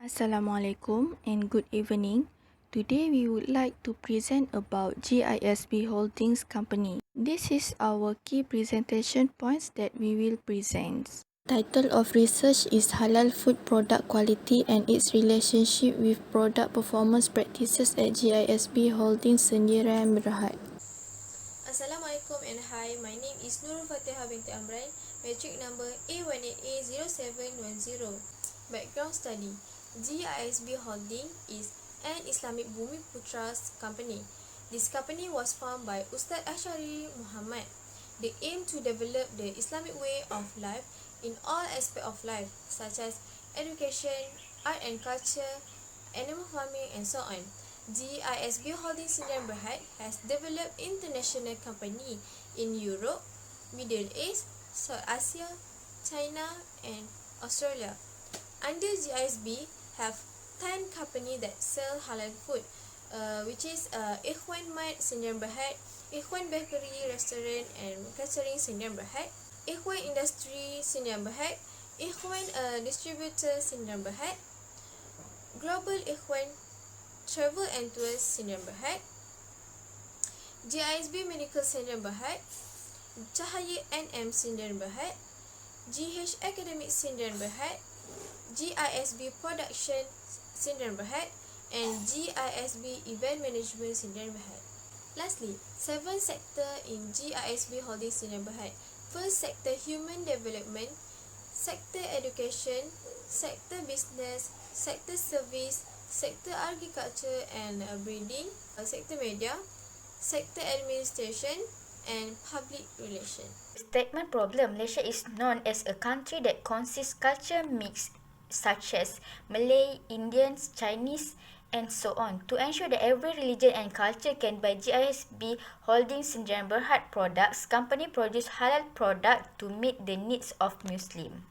Assalamualaikum and good evening. Today we would like to present about Gisb Holdings Company. This is our key presentation points that we will present. Title of research is Halal Food Product Quality and its Relationship with Product Performance Practices at Gisb Holdings Sendirian Berhad. Assalamualaikum and hi, my name is Nur Fatihah Binti Amran, metric number A18A0710. Background study. Gisb Holding is an Islamic Bumi Putra company. This company was founded by Ustaz Ashari Muhammad. They aim to develop the Islamic way of life in all aspects of life, such as education, art and culture, animal farming, and so on. Gisb Holding Sdn Bhd has developed international company in Europe, Middle East, South Asia, China, and Australia. Under Gisb have 10 companies that sell halal food, which is Ikhwan Mart Sdn Bhd, Ikhwan Bakery Restaurant and Catering Sdn Bhd, Ikhwan Industry Sdn Bhd, Ikhwan Distributor Sdn Bhd, Global Ikhwan Travel and Tours Sdn Bhd, Gisb Medical Sdn Bhd, Cahaya NM Sdn Bhd, GH Academic Sdn Bhd, Gisb Production Sdn Bhd, and Gisb Event Management Sdn Bhd. Lastly, 7 sectors in Gisb Holding Sdn Bhd. First sector human development, sector education, sector business, sector service, sector agriculture and breeding, sector media, sector administration, and public relations. Statement problem. Malaysia is known as a country that consists culture mix such as Malay, Indians, Chinese, and so on. To ensure that every religion and culture can buy Gisb Holdings Sdn Bhd products, company produce halal product to meet the needs of Muslim.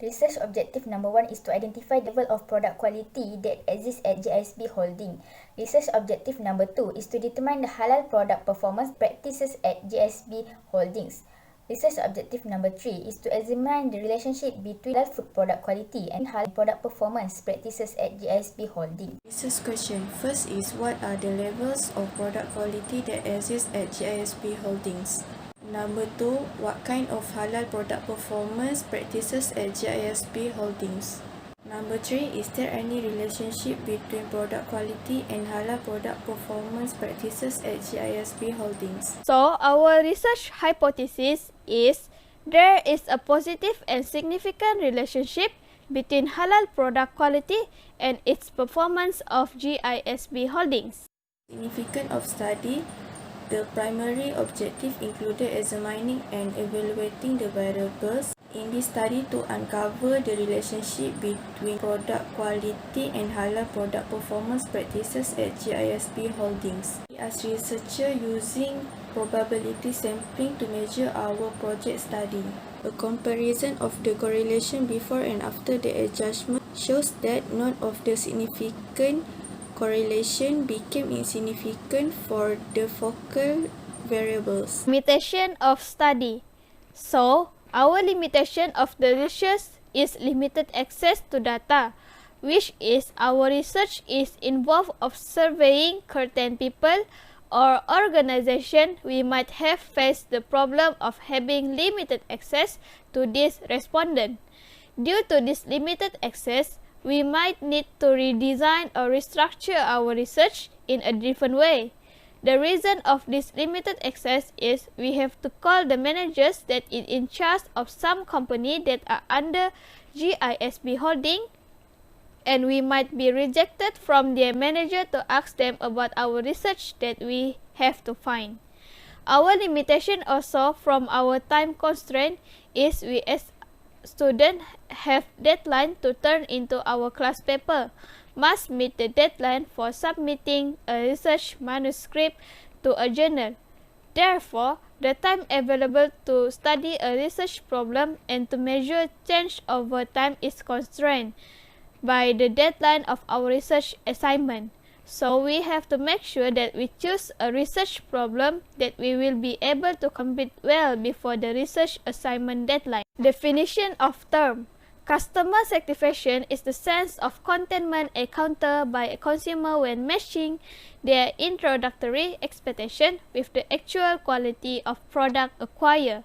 Research objective number 1 is to identify the level of product quality that exists at Gisb Holding. Research objective number 2 is to determine the halal product performance practices at Gisb Holdings. Research objective number 3 is to examine the relationship between halal food product quality and halal product performance practices at Gisb Holding. Research question. First is, what are the levels of product quality that exist at Gisb Holdings? Number 2, what kind of halal product performance practices at Gisb Holdings? Number 3, is there any relationship between product quality and halal product performance practices at Gisb Holdings? So, our research hypothesis is there is a positive and significant relationship between halal product quality and its performance of Gisb Holdings. Significance of study. The primary objective included examining and evaluating the variables in this study to uncover the relationship between product quality and halal product performance practices at Gisb Holdings. We as researchers using probability sampling to measure our project study. A comparison of the correlation before and after the adjustment shows that none of the significant correlation became insignificant for the focal variables. Limitation of study. So, our limitation of the research is limited access to data, which is our research is involved of surveying certain people or organization. We might have faced the problem of having limited access to this respondent. Due to this limited access, we might need to redesign or restructure our research in a different way. The reason of this limited access is we have to call the managers that is in charge of some company that are under Gisb Holding, and we might be rejected from their manager to ask them about our research that we have to find. Our limitation also from our time constraint is we as students have deadline to turn into our class paper, must meet the deadline for submitting a research manuscript to a journal. Therefore, the time available to study a research problem and to measure change over time is constrained by the deadline of our research assignment. So we have to make sure that we choose a research problem that we will be able to complete well before the research assignment deadline. Definition of term. Customer satisfaction is the sense of contentment encountered by a consumer when matching their introductory expectation with the actual quality of product acquired.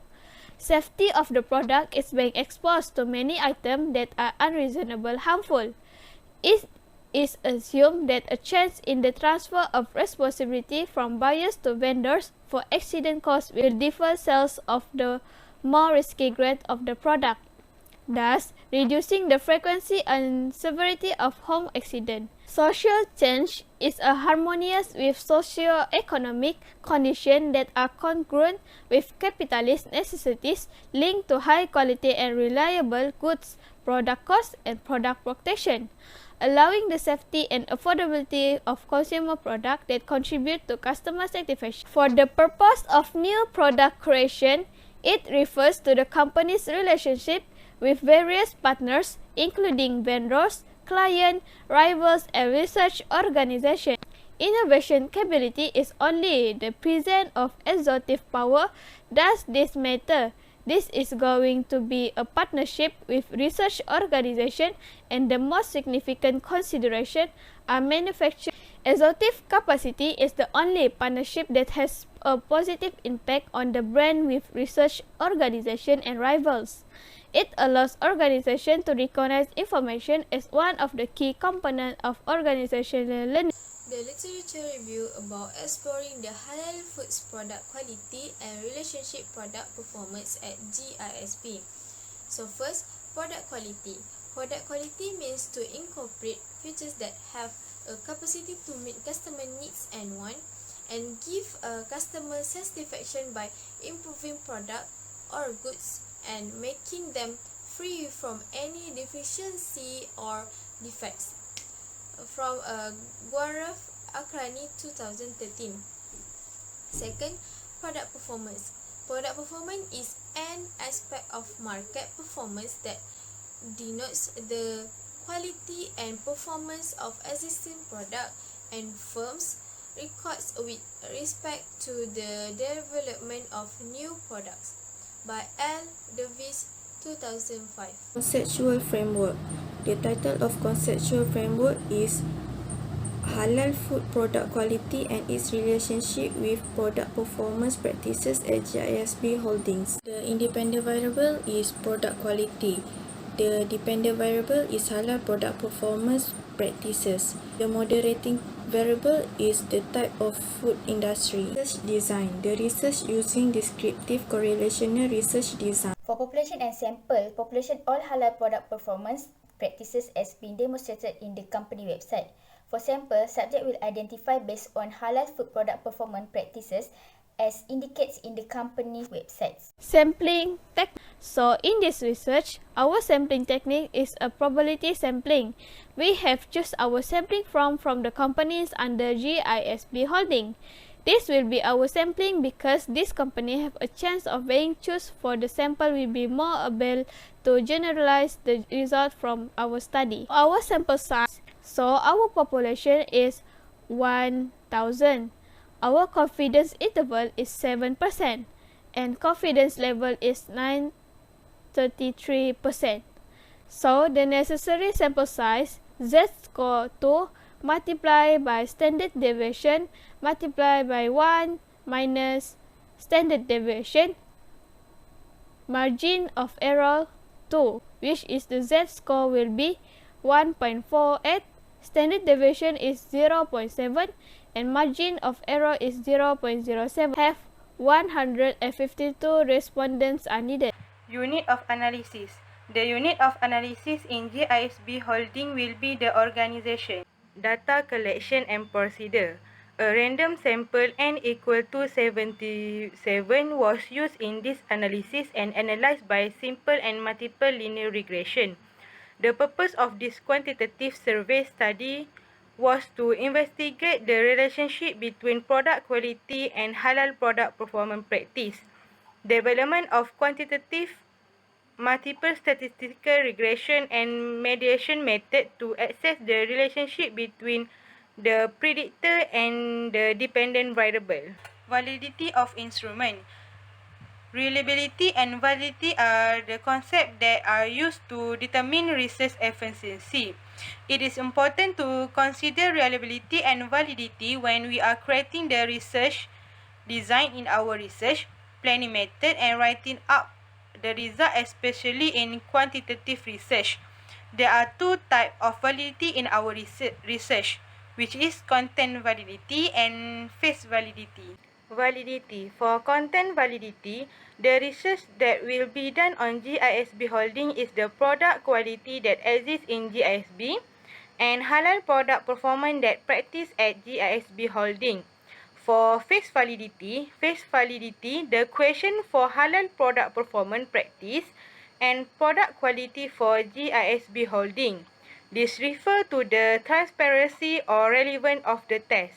Safety of the product is being exposed to many items that are unreasonably harmful. It is assumed that a change in the transfer of responsibility from buyers to vendors for accident costs will defer sales of the more risky grade of the product, thus reducing the frequency and severity of home accidents. Social change is a harmonious with socio-economic conditions that are congruent with capitalist necessities linked to high quality and reliable goods, product cost, and product protection, allowing the safety and affordability of consumer products that contribute to customer satisfaction. For the purpose of new product creation, it refers to the company's relationship with various partners, including vendors, clients, rivals, and research organizations. Innovation capability is only the presence of executive power. Does this matter? This is going to be a partnership with research organizations, and the most significant consideration are manufacturing. Executive capacity is the only partnership that has a positive impact on the brand with research organizations and rivals. It allows organizations to recognize information as one of the key components of organizational learning. The literature review about exploring the halal foods product quality and relationship product performance at GISB. So first, product quality. Product quality means to incorporate features that have a capacity to meet customer needs and wants, and give customer satisfaction by improving product or goods and making them free from any deficiency or defects. From Guaraf Akrani 2013. Second, product performance. Product performance is an aspect of market performance that denotes the quality and performance of existing product and firms' records with respect to the development of new products. By L. Davis, 2005. Conceptual framework. The title of conceptual framework is Halal Food Product Quality and its Relationship with Product Performance Practices at GISB Holdings. The independent variable is product quality. The dependent variable is halal product performance practices. The moderating variable is the type of food industry. Research design. The research using descriptive correlational research design. For population and sample, population all halal product performance practices has been demonstrated in the company website. For sample, subject will identify based on halal food product performance practices as indicates in the company websites. Sampling technique. So in this research, our sampling technique is a probability sampling. We have chosen our sampling from the companies under GISB Holding. This will be our sampling because this company have a chance of being chosen for the sample will be more able to generalize the result from our study. Our sample size. So our population is 1,000. Our confidence interval is 7% and confidence level is 9.33%. So the necessary sample size z-score 2 multiplied by standard deviation multiplied by 1 minus standard deviation margin of error 2, which is the z-score will be 1.48, standard deviation is 0.7, and margin of error is 0.07. Have 152 respondents are needed. Unit of analysis. The unit of analysis in GISB Holding will be the organization, data collection and procedure. A random sample n equal to 77 was used in this analysis and analyzed by simple and multiple linear regression. The purpose of this quantitative survey study was to investigate the relationship between product quality and halal product performance practice. Development of quantitative multiple statistical regression and mediation method to assess the relationship between the predictor and the dependent variable. Validity of instrument. Reliability and validity are the concepts that are used to determine research efficiency. It is important to consider reliability and validity when we are creating the research design in our research planning method and writing up the result, especially in quantitative research. There are two types of validity in our research, which is content validity and phase validity. Validity. For content validity, the research that will be done on GISB holding is the product quality that exists in GISB and halal product performance that practice at GISB holding. For phase validity, the question for halal product performance practice and product quality for GISB holding. This refers to the transparency or relevance of the test.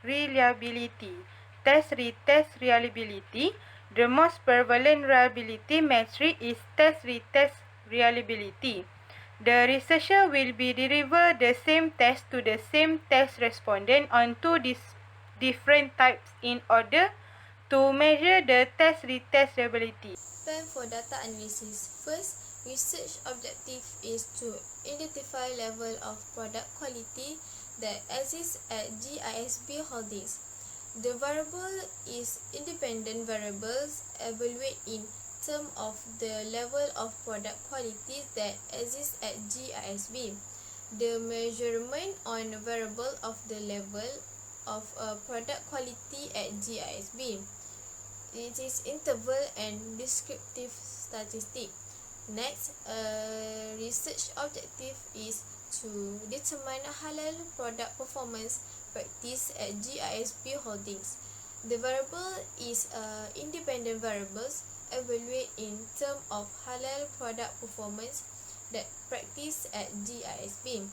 Reliability. Test-retest reliability. The most prevalent reliability metric is test-retest reliability. The researcher will be deliver the same test to the same test respondent on two different types in order to measure the test-retest reliability. Time for data analysis. First, research objective is to identify level of product quality that exists at GISB holdings. The variable is independent variables evaluate in terms of the level of product quality that exists at GISB. The measurement on variable of the level of product quality at GISB. It is interval and descriptive statistic. Next, research objective is to determine halal product performance practice at GISB holdings. The variable is independent variables evaluate in terms of halal product performance that practice at GISB.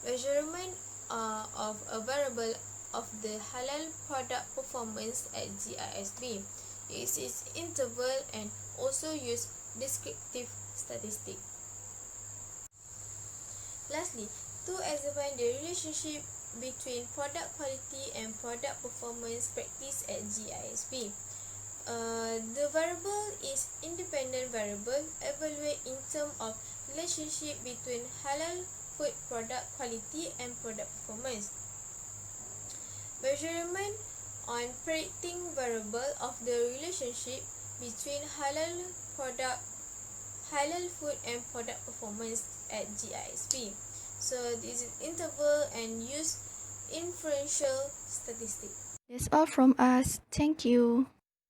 Measurement of a variable of the halal product performance at GISB. It is interval and also use descriptive statistic. Lastly, to examine the relationship between product quality and product performance practice at GISB. The variable is independent variable evaluate in terms of relationship between halal food product quality and product performance. Measurement on predicting variable of the relationship between halal food and product performance at GISB. So this is interval and use inferential statistics. That's all from us. Thank you.